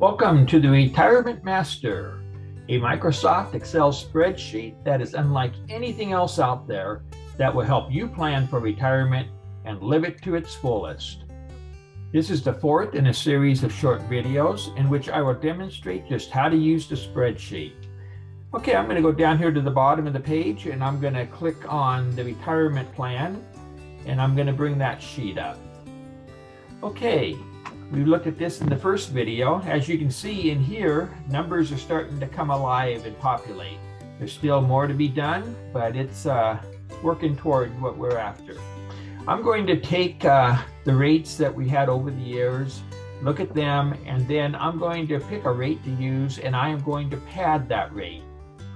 Welcome to the Retirement Master, a Microsoft Excel spreadsheet that is unlike anything else out there that will help you plan for retirement and live it to its fullest. This is the fourth in a series of short videos in which I will demonstrate just how to use the spreadsheet. Okay, I'm going to go down here to the bottom of the page and I'm going to click on the retirement plan and I'm going to bring that sheet up. Okay. We looked at this in the first video. As you can see in here, numbers are starting to come alive and populate. There's still more to be done, but it's working toward what we're after. I'm going to take the rates that we had over the years, look at them, and then I'm going to pick a rate to use, and I am going to pad that rate.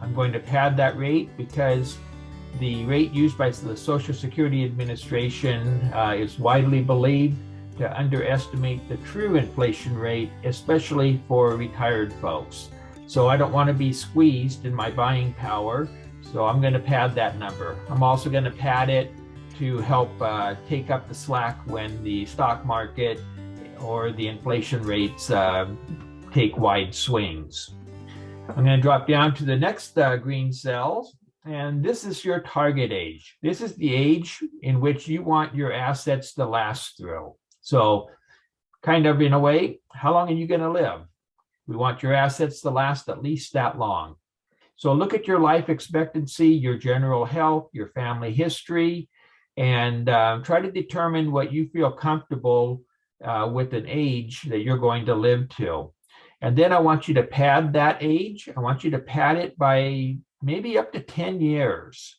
I'm going to pad that rate because the rate used by the Social Security Administration is widely believed to underestimate the true inflation rate, especially for retired folks. So I don't want to be squeezed in my buying power, so I'm going to pad that number. I'm also going to pad it to help take up the slack when the stock market or the inflation rates take wide swings. I'm going to drop down to the next green cells, and this is your target age. This is the age in which you want your assets to last through. So kind of in a way, how long are you going to live? We want your assets to last at least that long. So look at your life expectancy, your general health, your family history, and try to determine what you feel comfortable with an age that you're going to live to. And then I want you to pad that age. I want you to pad it by maybe up to 10 years.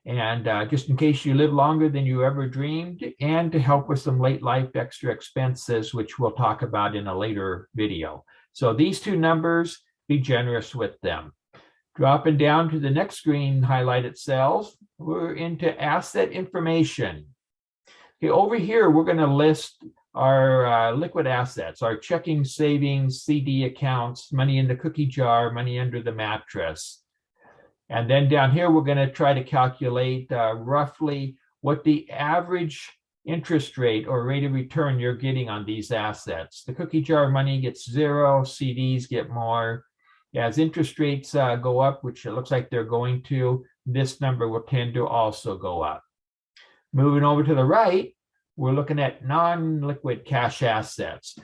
And just in case you live longer than you ever dreamed, and to help with some late life extra expenses, which we'll talk about in a later video. So these two numbers, be generous with them. Dropping down to the next green highlighted cells, we're into asset information. Okay, over here, we're going to list our liquid assets, our checking, savings, CD accounts, money in the cookie jar, money under the mattress. And then down here, we're going to try to calculate roughly what the average interest rate or rate of return you're getting on these assets. The cookie jar money gets 0, CDs get more. As interest rates go up, which it looks like they're going to, this number will tend to also go up. Moving over to the right, we're looking at non-liquid cash assets.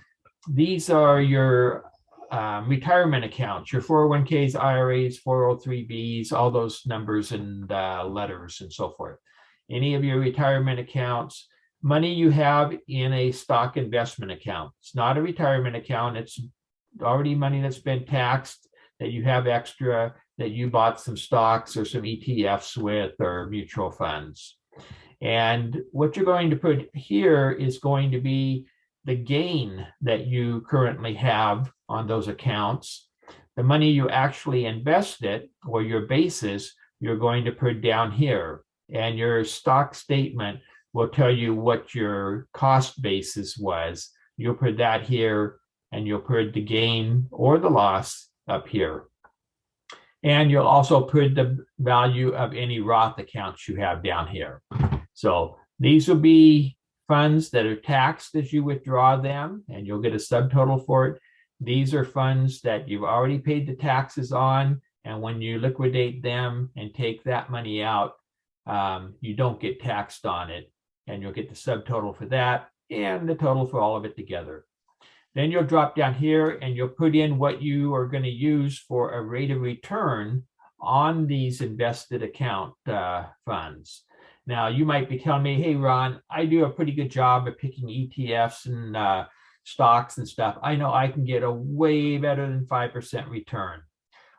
These are your retirement accounts, your 401ks, IRAs, 403bs, all those numbers and letters and so forth. Any of your retirement accounts, money you have in a stock investment account. It's not a retirement account. It's already money that's been taxed that you have extra that you bought some stocks or some ETFs with or mutual funds. And what you're going to put here is going to be the gain that you currently have on those accounts. The money you actually invested, or your basis, you're going to put down here. And your stock statement will tell you what your cost basis was. You'll put that here, and you'll put the gain or the loss up here. And you'll also put the value of any Roth accounts you have down here. So these will be funds that are taxed as you withdraw them, and you'll get a subtotal for it. These are funds that you've already paid the taxes on, and when you liquidate them and take that money out, you don't get taxed on it, and you'll get the subtotal for that and the total for all of it together. Then you'll drop down here and you'll put in what you are going to use for a rate of return on these invested account funds. Now, you might be telling me, hey, Ron, I do a pretty good job of picking ETFs and stocks and stuff. I know I can get a way better than 5% return.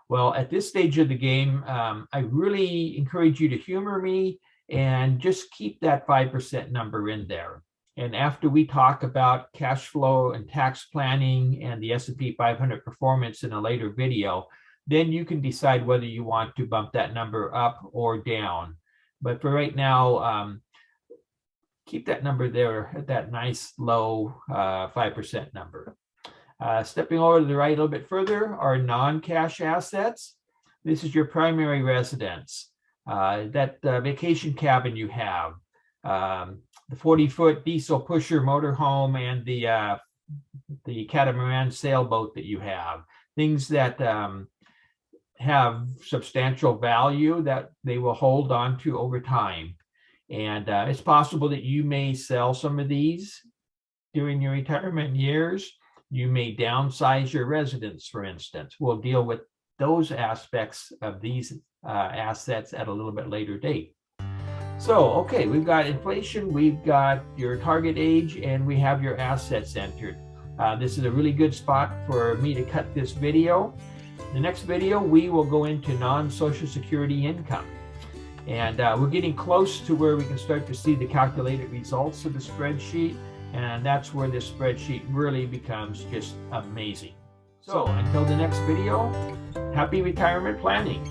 Well, at this stage of the game, I really encourage you to humor me and just keep that 5% number in there. And after we talk about cash flow and tax planning and the S&P 500 performance in a later video, then you can decide whether you want to bump that number up or down. But for right now, keep that number there at that nice low 5% number. Stepping over to the right a little bit further are non-cash assets. This is your primary residence, that vacation cabin you have, the 40-foot diesel pusher motorhome, and the the catamaran sailboat that you have, things that have substantial value that they will hold on to over time. And it's possible that you may sell some of these during your retirement years. You may downsize your residence, for instance. We'll deal with those aspects of these assets at a little bit later date. So, okay, we've got inflation, we've got your target age, and we have your assets entered. This is a really good spot for me to cut this video. The next video, we will go into non-Social Security income. And we're getting close to where we can start to see the calculated results of the spreadsheet. And that's where this spreadsheet really becomes just amazing. So until the next video, happy retirement planning.